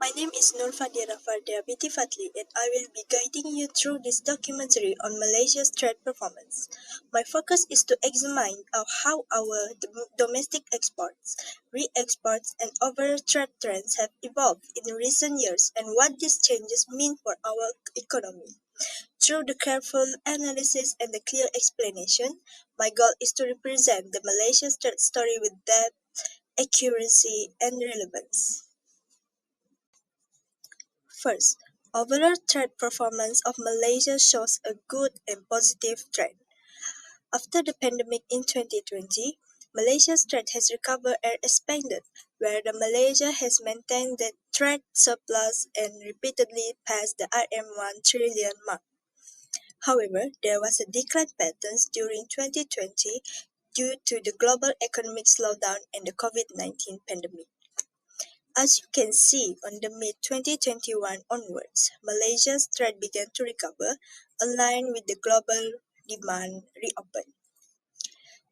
My name is Nur Fadira Fardia Biti Fatli, and I will be guiding you through this documentary on Malaysia's trade performance. My focus is to examine how our domestic exports, re-exports, and overall trade trends have evolved in recent years and what these changes mean for our economy. Through the careful analysis and the clear explanation, my goal is to represent the Malaysia's trade story with depth, accuracy, and relevance. First, overall trade performance of Malaysia shows a good and positive trend. After the pandemic in 2020, Malaysia's trade has recovered and expanded, where the Malaysia has maintained the trade surplus and repeatedly passed the RM1 trillion mark. However, there was a decline pattern during 2020 due to the global economic slowdown and the COVID-19 pandemic. As you can see, on the mid-2021 onwards, Malaysia's trade began to recover, aligned with the global demand reopen.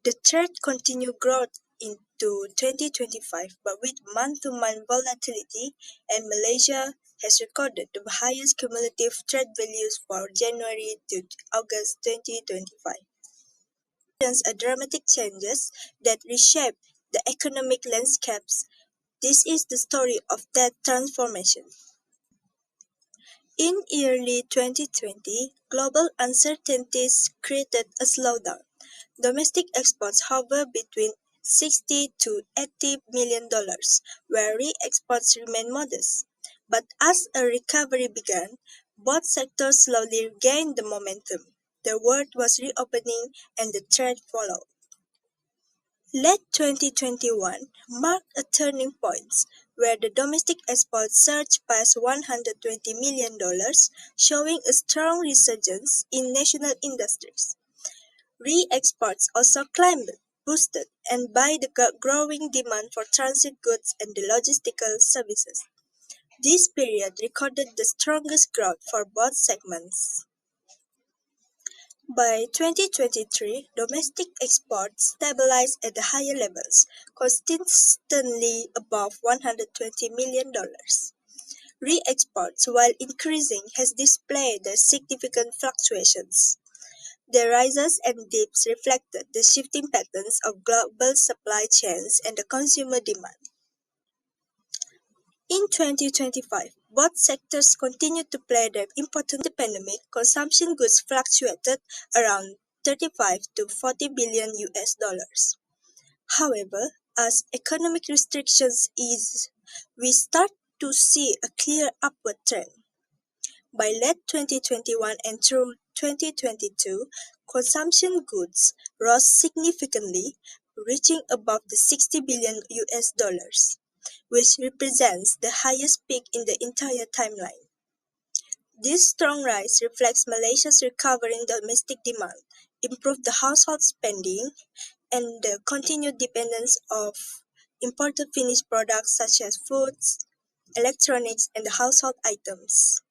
The trade continued growth into 2025, but with month-to-month volatility, and Malaysia has recorded the highest cumulative trade values for January to August 2025. A dramatic changes that reshape the economic landscapes. This is the story of that transformation. In early 2020, global uncertainties created a slowdown. Domestic exports hovered between 60 to 80 million dollars, where re-exports remained modest. But as a recovery began, both sectors slowly regained the momentum. The world was reopening and the trade followed. Late 2021 marked a turning point where the domestic exports surged past $120 million, showing a strong resurgence in national industries. Re-exports also climbed, boosted and by the growing demand for transit goods and the logistical services. This period recorded the strongest growth for both segments. By 2023, domestic exports stabilized at the higher levels, consistently above $120 million. Re-exports, while increasing, has displayed the significant fluctuations. The rises and dips reflected the shifting patterns of global supply chains and the consumer demand. In 2025, both sectors continued to play their important role. During the pandemic, consumption goods fluctuated around 35 to 40 billion US dollars. However, as economic restrictions ease, we start to see a clear upward trend. By late 2021 and through 2022, consumption goods rose significantly, reaching above the 60 billion US dollars, which represents the highest peak in the entire timeline. This strong rise reflects Malaysia's recovering domestic demand, improved the household spending, and the continued dependence of imported finished products such as foods, electronics, and household items.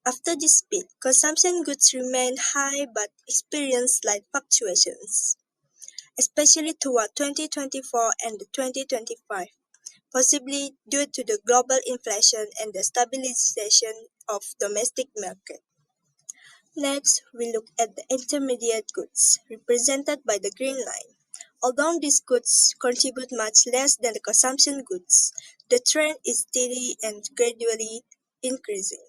After this peak, consumption goods remained high but experienced slight fluctuations, especially toward 2024 and 2025, possibly due to the global inflation and the stabilization of domestic market. Next, we look at the intermediate goods, represented by the green line. Although these goods contribute much less than the consumption goods, the trend is steady and gradually increasing.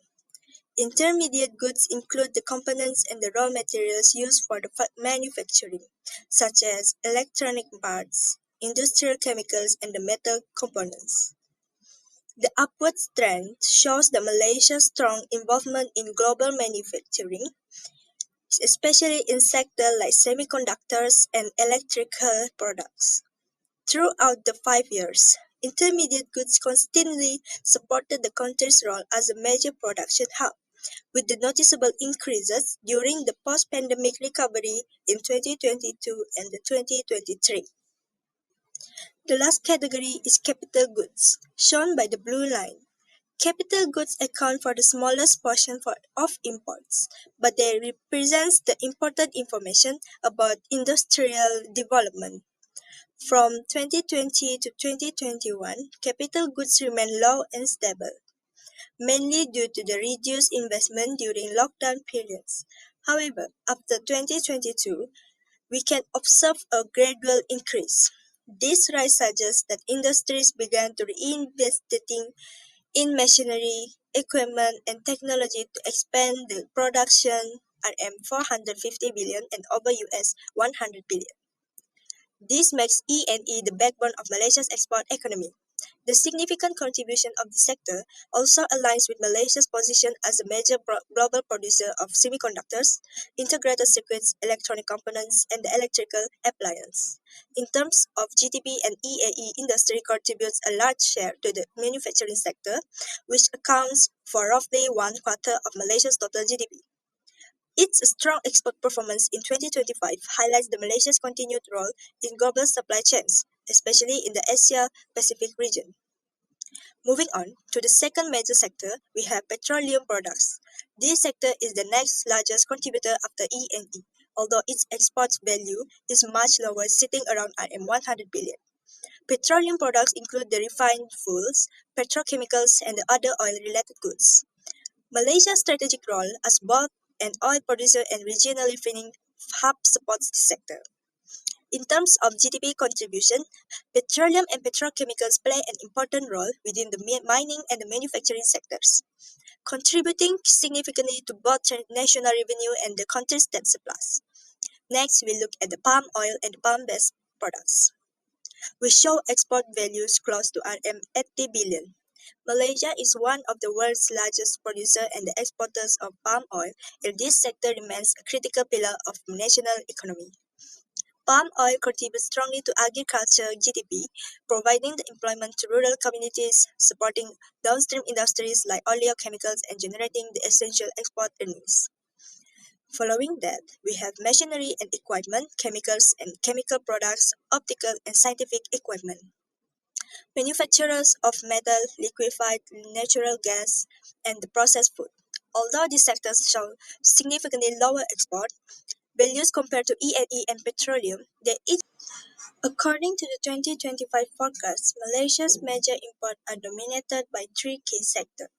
Intermediate goods include the components and the raw materials used for the manufacturing, such as electronic parts, industrial chemicals, and the metal components. The upward trend shows that Malaysia's strong involvement in global manufacturing, especially in sectors like semiconductors and electrical products. Throughout the 5 years, intermediate goods constantly supported the country's role as a major production hub, with the noticeable increases during the post-pandemic recovery in 2022 and 2023. The last category is capital goods, shown by the blue line. Capital goods account for the smallest portion of imports, but they represent the important information about industrial development. From 2020 to 2021, capital goods remain low and stable. mainly due to the reduced investment during lockdown periods. However, after 2022, we can observe a gradual increase. This rise suggests that industries began to reinvesting in machinery, equipment, and technology to expand the production RM 450 billion and over US 100 billion. This makes E&E the backbone of Malaysia's export economy. The significant contribution of the sector also aligns with Malaysia's position as a major global producer of semiconductors, integrated circuits, electronic components, and the electrical appliance. In terms of GDP, and EAE industry contributes a large share to the manufacturing sector, which accounts for roughly one quarter of Malaysia's total GDP. Its strong export performance in 2025 highlights the Malaysia's continued role in global supply chains, especially in the Asia-Pacific region. Moving on to the second major sector, we have petroleum products. This sector is the next largest contributor after E&E, although its export value is much lower, sitting around RM 100 billion. Petroleum products include the refined fuels, petrochemicals, and the other oil-related goods. Malaysia's strategic role as both an oil producer and regional refining hub supports this sector. In terms of GDP contribution, petroleum and petrochemicals play an important role within the mining and the manufacturing sectors, contributing significantly to both national revenue and the country's debt surplus. Next, we look at the palm oil and palm-based products. We show export values close to RM 80 billion. Malaysia is one of the world's largest producers and exporters of palm oil, and this sector remains a critical pillar of the national economy. Palm oil contributes strongly to agriculture GDP, providing the employment to rural communities, supporting downstream industries like oleochemicals and generating the essential export earnings. Following that, we have machinery and equipment, chemicals and chemical products, optical and scientific equipment. Manufacturers of metal, liquefied natural gas, and the processed food. Although these sectors show significantly lower export values compared to E&E and petroleum, they each. According to the 2025 forecast, Malaysia's major imports are dominated by three key sectors.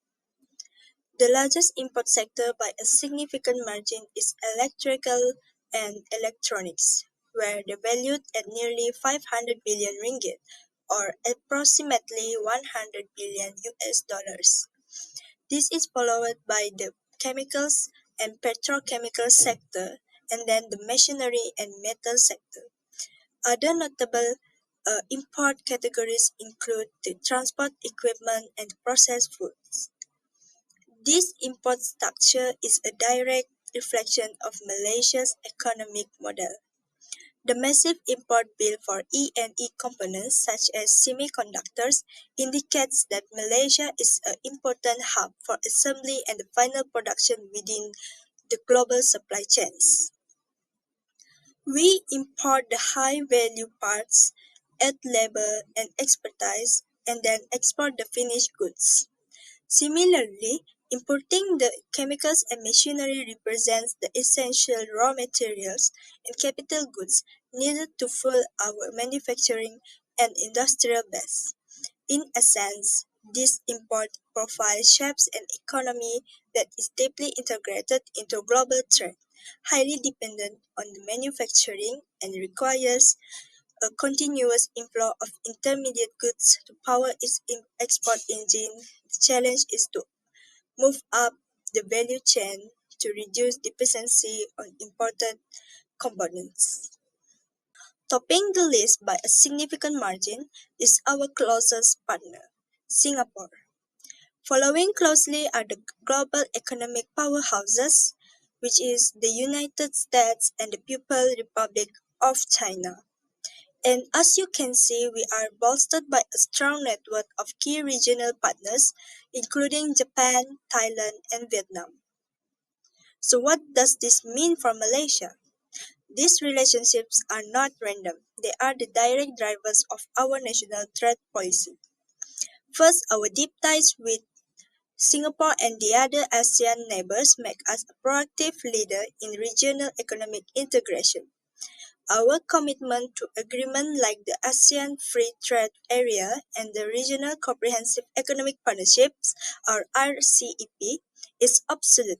The largest import sector by a significant margin is electrical and electronics, where they valued at nearly 500 billion ringgit or approximately 100 billion US dollars. This is followed by the chemicals and petrochemical sector and then the machinery and metal sector. Other notable import categories include the transport equipment and processed foods. This import structure is a direct reflection of Malaysia's economic model. The massive import bill for E&E components such as semiconductors indicates that Malaysia is an important hub for assembly and the final production within the global supply chains. We import the high-value parts, add labor and expertise, and then export the finished goods. Similarly, importing the chemicals and machinery represents the essential raw materials and capital goods needed to fuel our manufacturing and industrial base. In essence, this import profile shapes an economy that is deeply integrated into global trade, highly dependent on the manufacturing, and requires a continuous inflow of intermediate goods to power its export engine. The challenge is to move up the value chain to reduce dependency on imported components. Topping the list by a significant margin is our closest partner, Singapore. Following closely are the global economic powerhouses, which is the United States and the People's Republic of China. And as you can see, we are bolstered by a strong network of key regional partners, including Japan, Thailand, and Vietnam. So what does this mean for Malaysia? These relationships are not random. They are the direct drivers of our national trade policy. First, our deep ties with Singapore and the other ASEAN neighbors make us a proactive leader in regional economic integration. Our commitment to agreements like the ASEAN Free Trade Area and the Regional Comprehensive Economic Partnerships, or RCEP, is absolute.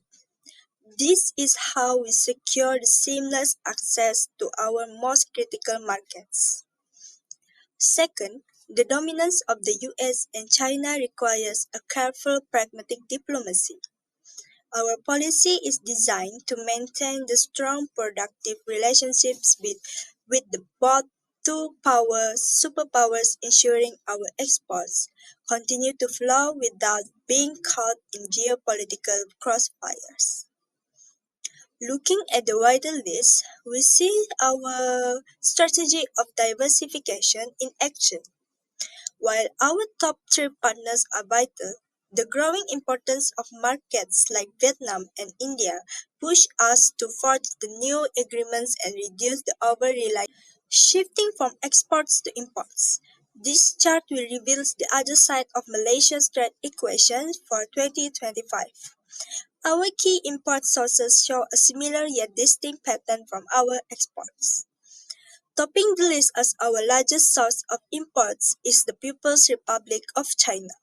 This is how we secure the seamless access to our most critical markets. Second, the dominance of the US and China requires a careful pragmatic diplomacy. Our policy is designed to maintain the strong productive relationships with the both superpowers, ensuring our exports continue to flow without being caught in geopolitical crossfires. Looking at the wider list, we see our strategy of diversification in action. While our top three partners are vital, the growing importance of markets like Vietnam and India push us to forge the new agreements and reduce the over-reliance. Shifting from exports to imports, this chart will reveal the other side of Malaysia's trade equation for 2025. Our key import sources show a similar yet distinct pattern from our exports. Topping the list as our largest source of imports is the People's Republic of China.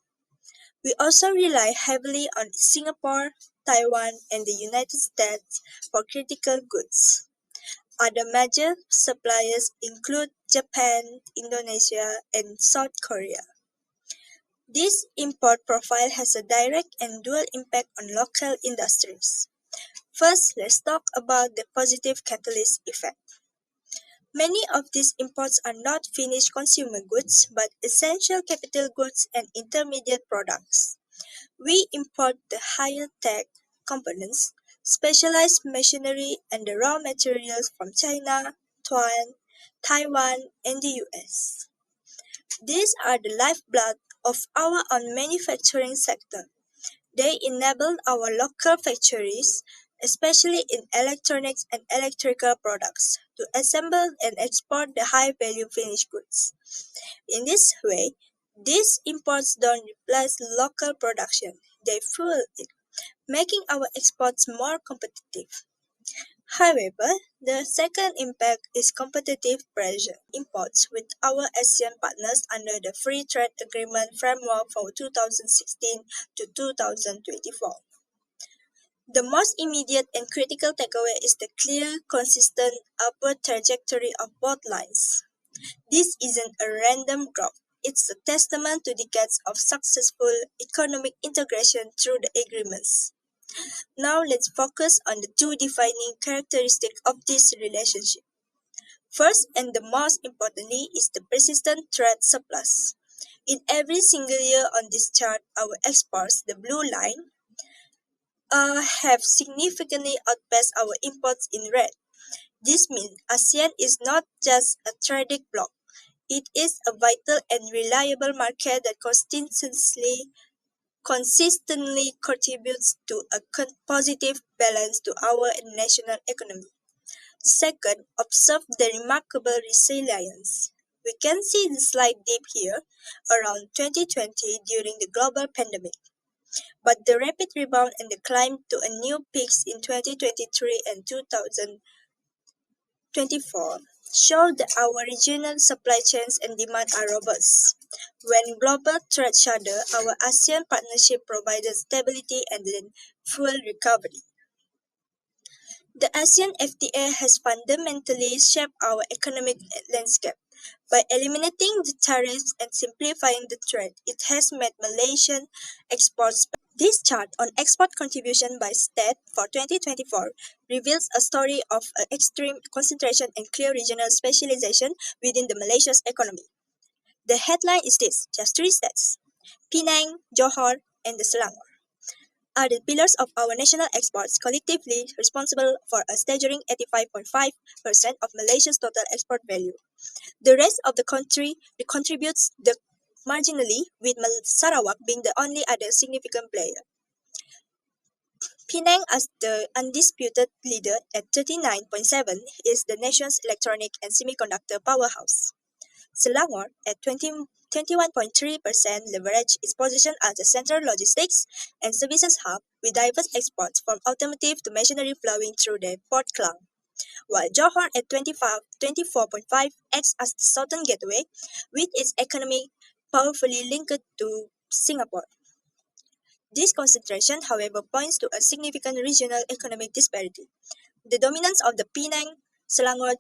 We also rely heavily on Singapore, Taiwan, and the United States for critical goods. Other major suppliers include Japan, Indonesia, and South Korea. This import profile has a direct and dual impact on local industries. First, let's talk about the positive catalyst effect. Many of these imports are not finished consumer goods but essential capital goods and intermediate products. We import the higher tech components, specialized machinery, and the raw materials from China, Taiwan, and the US. These are the lifeblood of our own manufacturing sector. They enable our local factories, especially in electronics and electrical products, to assemble and export the high-value finished goods. In this way, these imports don't replace local production, they fuel it, making our exports more competitive. However, the second impact is competitive pressure imports with our ASEAN partners under the Free Trade Agreement framework from 2016 to 2024. The most immediate and critical takeaway is the clear, consistent upward trajectory of both lines. This isn't a random drop. It's a testament to decades of successful economic integration through the agreements. Now let's focus on the two defining characteristics of this relationship. First and the most importantly is the persistent trade surplus. In every single year on this chart, our exports, the blue line, have significantly outpaced our imports in red. This means ASEAN is not just a trading bloc, it is a vital and reliable market that consistently contributes to a positive balance to our national economy. Second, observe the remarkable resilience. We can see the slight dip here around 2020 during the global pandemic. But the rapid rebound and the climb to a new peaks in 2023 and 2024 show that our regional supply chains and demand are robust. When global trade shuddered, our ASEAN partnership provided stability and then fuel recovery. The ASEAN FTA has fundamentally shaped our economic landscape. By eliminating the tariffs and simplifying the trade, it has made Malaysian exports. This chart on export contribution by state for 2024 reveals a story of extreme concentration and clear regional specialization within the Malaysia's economy. The headline is this: just three states, Penang, Johor, and the Selangor, are the pillars of our national exports, collectively responsible for a staggering 85.5% of Malaysia's total export value. The rest of the country contributes marginally, with Sarawak being the only other significant player. Penang, as the undisputed leader at 39.7, is the nation's electronic and semiconductor powerhouse. Selangor, at 21.3%, leverage its position as a central logistics and services hub with diverse exports from automotive to machinery flowing through the port club. while Johor at 24.5 acts as the southern gateway, with its economy powerfully linked to Singapore. This concentration, however, points to a significant regional economic disparity. The dominance of the Penang, Selangor,